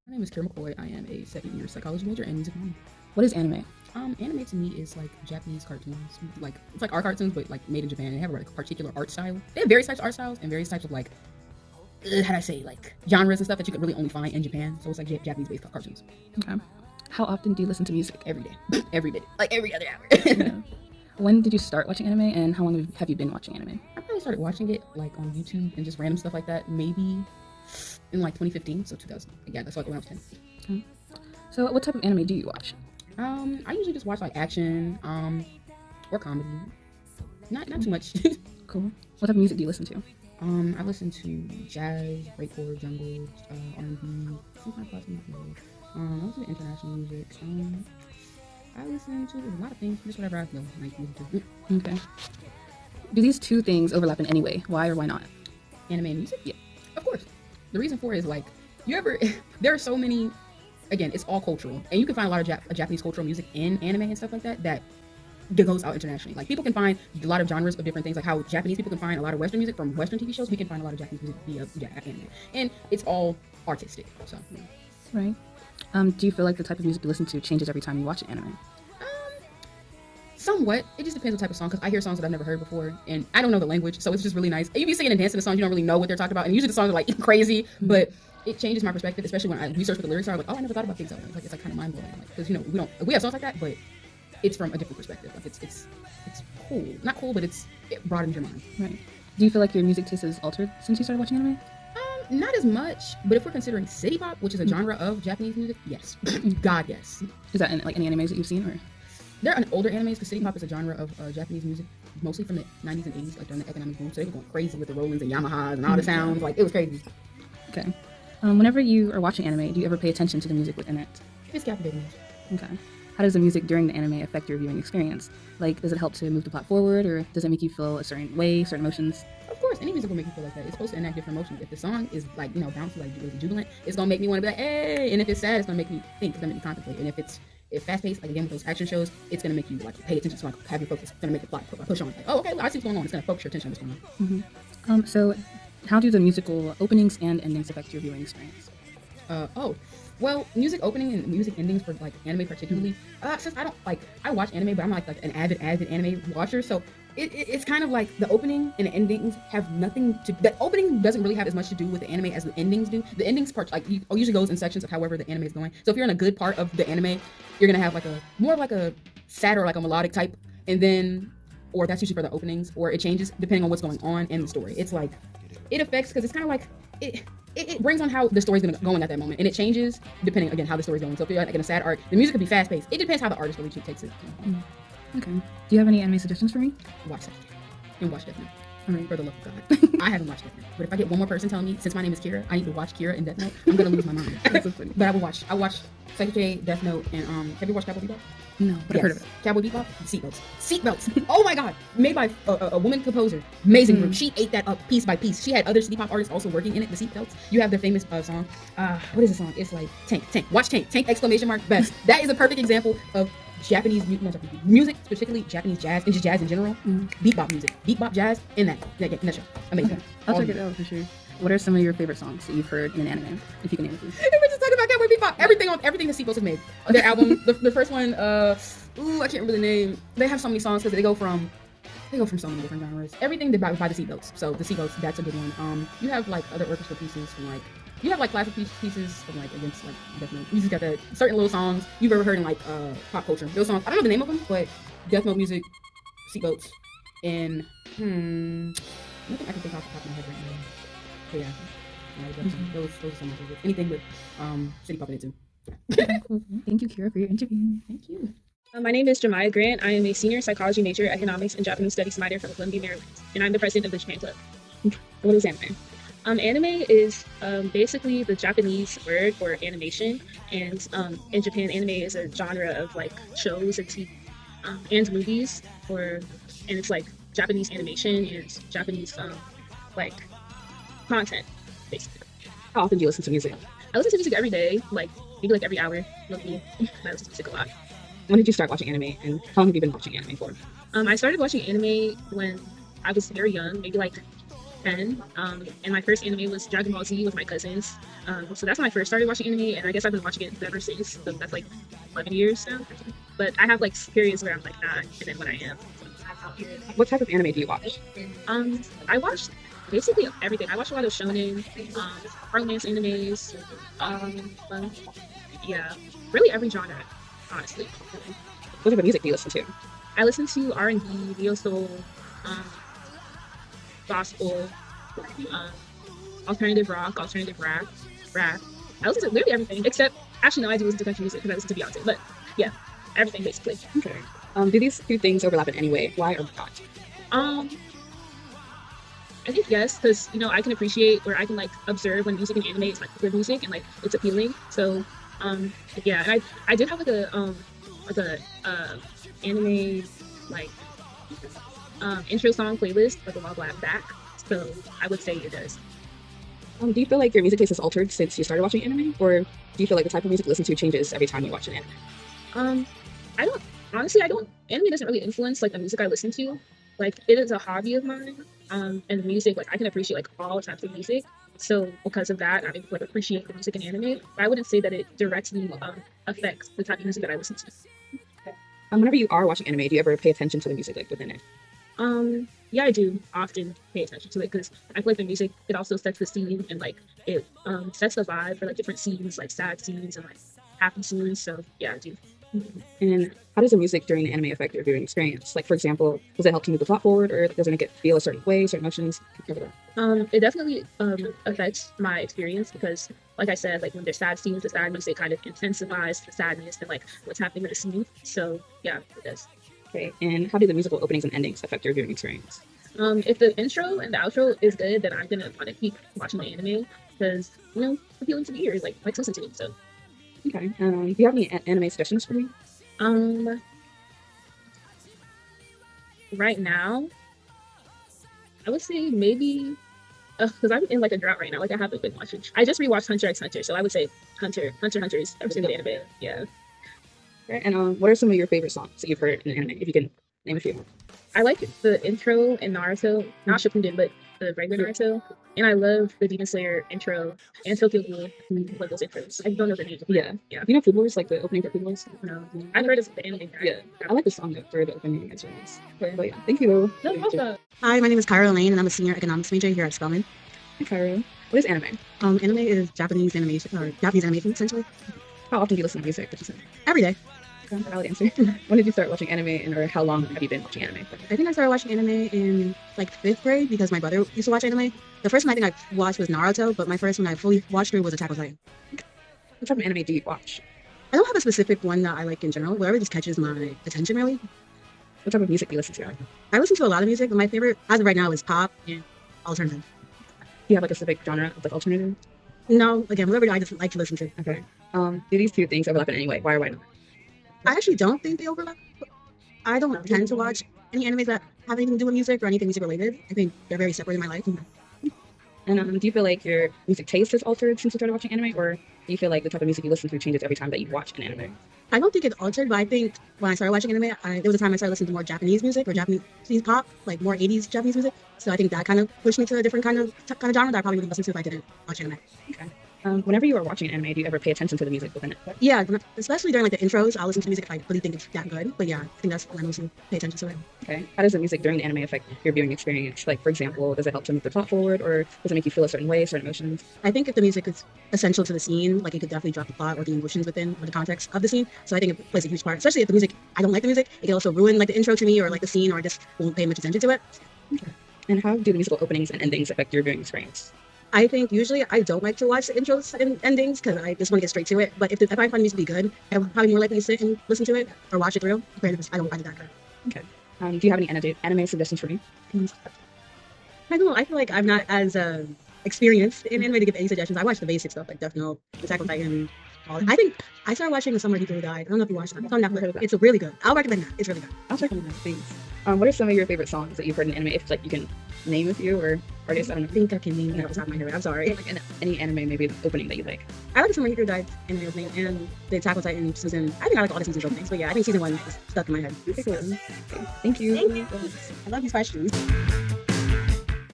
My name is Kira McCoy. I am a second-year psychology major and music minor. What is anime? Anime to me is like Japanese cartoons. Like it's like our cartoons, but like made in Japan. They have like a particular art style. They have various types of art styles and various types of like how do I say like genres and stuff that you can really only find in Japan. So it's like Japanese-based cartoons. Okay. How often do you listen to music? Every day, every minute, like every other hour. Yeah. When did you start watching anime, and how long have you been watching anime? I probably started watching it like on YouTube and just random stuff like that. Maybe in like 2015, so 2000. Yeah, that's like when I was 10. Okay. So, what type of anime do you watch? I usually just watch like action, or comedy. Not too much. Cool. What type of music do you listen to? I listen to jazz, breakcore, jungle, R&B, sometimes classical music. I listen to international music. I listen to a lot of things, just whatever I feel like music to. Okay. Do these two things overlap in any way? Why or why not? Anime and music? Yeah. Of course. The reason for it is like, there are so many, again, it's all cultural. And you can find a lot of Japanese cultural music in anime and stuff like that goes out internationally. Like people can find a lot of genres of different things, like how Japanese people can find a lot of Western music from Western TV shows. We can find a lot of Japanese music via anime. And it's all artistic, so. Yeah. Right. Do you feel like the type of music you listen to changes every time you watch an anime? Somewhat. It just depends on the type of song, because I hear songs that I've never heard before, and I don't know the language, so it's just really nice. And you be singing and dancing to songs, you don't really know what they're talking about, and usually the songs are like crazy, but it changes my perspective, especially when I research what the lyrics are. Like, oh, I never thought about things like that. It's like kind of mind blowing, because we have songs like that, but it's from a different perspective. Like it's cool, not cool, but it broadens your mind. Right. Do you feel like your music taste has altered since you started watching anime? Not as much, but if we're considering city pop, which is a genre of Japanese music, yes. God, yes. Is that in like any animes that you've seen, or? There are older animes, because city pop is a genre of Japanese music, mostly from the 90s and 80s, like during the economic boom. So they were going crazy with the Rollins and Yamahas and all the sounds. Like, it was crazy. Okay. Whenever you are watching anime, do you ever pay attention to the music within it? It's captivating. Okay. How does the music during the anime affect your viewing experience? Like, does it help to move the plot forward, or does it make you feel a certain way, certain emotions? Of course, any music will make you feel like that. It's supposed to enact different emotions. If the song is like, bouncy, like jubilant, it's gonna make me want to be like, hey. And if it's sad, it's gonna make me think. It's gonna make me contemplate. And if fast-paced, like again with those action shows, it's gonna make you like pay attention. So like have your focus. It's gonna make the plot push on. Like, oh, okay, well, I see what's going on. It's gonna focus your attention on what's going on. Mm-hmm. So, how do the musical openings and endings affect your viewing experience? Well, music opening and music endings for like anime particularly, since I watch anime, but I'm not like an avid anime watcher, so it's kind of like the opening and the endings have nothing to, the opening doesn't really have as much to do with the anime as the endings do. The endings part usually goes in sections of however the anime is going. So if you're in a good part of the anime, you're gonna have like a more of like a sad or like a melodic type, and then, or that's usually for the openings, or it changes depending on what's going on in the story. It's like, it affects, because it's kind of like, it brings on how the story's going to go in at that moment, and it changes depending, again, how the story's going. So if you're like in a sad arc, the music could be fast-paced. It depends how the artist really takes it. Okay. Do you have any anime suggestions for me? Watch that. And watch Death Note. All right. For the love of God. I haven't watched Death Note. But if I get one more person telling me, since my name is Kira, I need to watch Kira and Death Note, I'm going to lose my mind. That's so funny. But I watched Secretary, Death Note, and have you watched Cowboy Bebop? No, but I've heard of it. Cowboy Bebop, Seatbelts. Oh my God, made by a woman composer, amazing group. She ate that up piece by piece. She had other city pop artists also working in it. The Seatbelts. You have their famous song. What is the song? It's like Tank. Watch Tank. Exclamation mark best. That is a perfect example of Japanese music, particularly Japanese jazz and just jazz in general. Bebop jazz in that show. Amazing. Okay. I'll check it out for sure. What are some of your favorite songs that you've heard in an anime, if you can name a few? We're just talking about Cowboy Bebop. Everything the Seatbelts have made. Their album, the first one, I can't remember the name. They have so many songs because they go from so many different genres. Everything by the Seatbelts. So the Seatbelts, that's a good one. You have like other orchestra pieces from like, you have like classical pieces from like against like Death Note. You just got the certain little songs you've ever heard in like pop culture. Those songs, I don't know the name of them, but Death Note music, Seatbelts, and nothing I can think off the top of my head right now. But yeah, those are some of my favorites. Anything with city pop in it too. Cool. Thank you, Kira, for your interview. Thank you. My name is Jemiah Grant. I am a senior psychology major, economics, and Japanese studies minor from Columbia, Maryland, and I'm the president of the Japan Club. What is anime? Anime is basically the Japanese word for animation, and in Japan, anime is a genre of like shows and TV and movies, and it's like Japanese animation and Japanese like content, basically. How often do you listen to music? I listen to music every day, like maybe like every hour. Maybe I listen to music a lot. When did you start watching anime, and how long have you been watching anime for? I started watching anime when I was very young, maybe like 10. And my first anime was Dragon Ball Z with my cousins. So that's when I first started watching anime, and I guess I've been watching it ever since. So that's like 11 years now. But I have like periods where I'm like not, and then when I am. What type of anime do you watch? I watched basically everything. I watch a lot of shonen, romance animes, yeah, really every genre, honestly. What type of music do you listen to? I listen to R&B, neo soul, um, gospel, um, alternative rock, alternative rap. I listen to literally everything except actually no, I do listen to country music because I listen to Beyonce. But yeah, everything basically. Okay. Do these two things overlap in any way? Why or not? I think yes, because I can appreciate or I can like observe when music and anime is like good music and like it's appealing. So yeah, and I did have like a anime like intro song playlist like a while back. So I would say it does. Do you feel like your music taste has altered since you started watching anime, or do you feel like the type of music you listen to changes every time you watch an anime? I don't honestly I don't anime doesn't really influence like the music I listen to. Like it is a hobby of mine. And music, like I can appreciate like all types of music. So because of that, I like appreciate the music in anime. But I wouldn't say that it directly affects the type of music that I listen to. Whenever you are watching anime, do you ever pay attention to the music like within it? Yeah, I do often pay attention to it because I feel like the music it also sets the scene and like it sets the vibe for like different scenes, like sad scenes and like happy scenes. So yeah, I do. And how does the music during the anime affect your viewing experience? Like, for example, does it help to move the plot forward, or does it make it feel a certain way, certain emotions? It definitely affects my experience because, like I said, like when there's sad scenes, the sad music kind of intensifies the sadness and like what's happening with the scene. So yeah, it does. Okay. And how do the musical openings and endings affect your viewing experience? If the intro and the outro is good, then I'm gonna want to keep watching the anime because it's appealing to the ears, like to listen to it. So. Okay. Do you have any anime suggestions for me? Right now, I would say maybe because I'm in like a drought right now. Like I haven't been watching. I just rewatched Hunter x Hunter, so I would say Hunter is every single anime. Yeah. Okay. And what are some of your favorite songs that you've heard in anime? If you can name a few. I like the intro in Naruto, not Shippuden, but the regular Naruto. And I love the Demon Slayer intro and Tokyo Ghoul. Like those intros. I don't know the names. Yeah. Yeah. You know Food Wars, like the opening for Food Wars? No. I've heard of the anime. Yeah. I like the song though for the opening as well. But yeah, thank you. No problem. Hi, my name is Kyra Lane, and I'm a senior economics major here at Spelman. Hi, Kyra. What is anime? Anime is Japanese animation, or Japanese animation, essentially. How often do you listen to music? Would you say? Every day. Okay, valid answer. When did you start watching anime, or how long have you been watching anime? I think I started watching anime in like 5th grade because my brother used to watch anime. The first one I think I watched was Naruto, but my first one I fully watched through was Attack on Titan. What type of anime do you watch? I don't have a specific one that I like in general. Whatever just catches my attention, really. What type of music do you listen to? I listen to a lot of music, but my favorite as of right now is pop and alternative. Do you have like a specific genre of like alternative? No, again, whatever I just like to listen to. Okay. Do these two things overlap in any way? Why or why not? I actually don't think they overlap. I don't tend to watch any animes that have anything to do with music or anything music related. I think they're very separate in my life. And do you feel like your music taste has altered since you started watching anime, or do you feel like the type of music you listen to changes every time that you watch an anime? I don't think it's altered, but I think when I started watching anime, there was a time I started listening to more Japanese music or Japanese pop, like more 80s Japanese music. So I think that kind of pushed me to a different kind of genre that I probably wouldn't listen to if I didn't watch anime. Okay. Whenever you are watching an anime, do you ever pay attention to the music within it? Yeah, especially during like the intros, I'll listen to music if I really think it's that good. But yeah, I think that's when I mostly pay attention to it. Okay. How does the music during the anime affect your viewing experience? Like, for example, does it help to move the plot forward, or does it make you feel a certain way, certain emotions? I think if the music is essential to the scene, like it could definitely drop the plot or the emotions within or the context of the scene. So I think it plays a huge part, especially if the music, I don't like the music, it can also ruin like the intro to me or like the scene, or I just won't pay much attention to it. Okay. And how do the musical openings and endings affect your viewing experience? I think usually I don't like to watch the intros and endings because I just want to get straight to it. But if I find the music to be good, I'm probably more likely to sit and listen to it or watch it through. Granted, if I don't find it that good. Okay. Do you have any anime suggestions for me? I don't know. I feel like I'm not as experienced in anime to give any suggestions. I watch the basic stuff like Death Note, Attack on Titan. I think I started watching The Summer People Who Died. I don't know if you watched that. It's on Netflix. It's really good. I'll recommend that. It's really good. I'll check it out. Thanks. What are some of your favorite songs that you've heard in anime? If like you can name a few or artists, I don't know. I think I can name it off the top of my head. I'm sorry. Like any anime, maybe the opening that you like. I like The Summer People Who Died anime opening and the Attack on Titan season. I think I like all the seasons openings, but yeah, I think season 1 is stuck in my head. Okay, cool. Okay. Thank you. Thank you. I love these questions.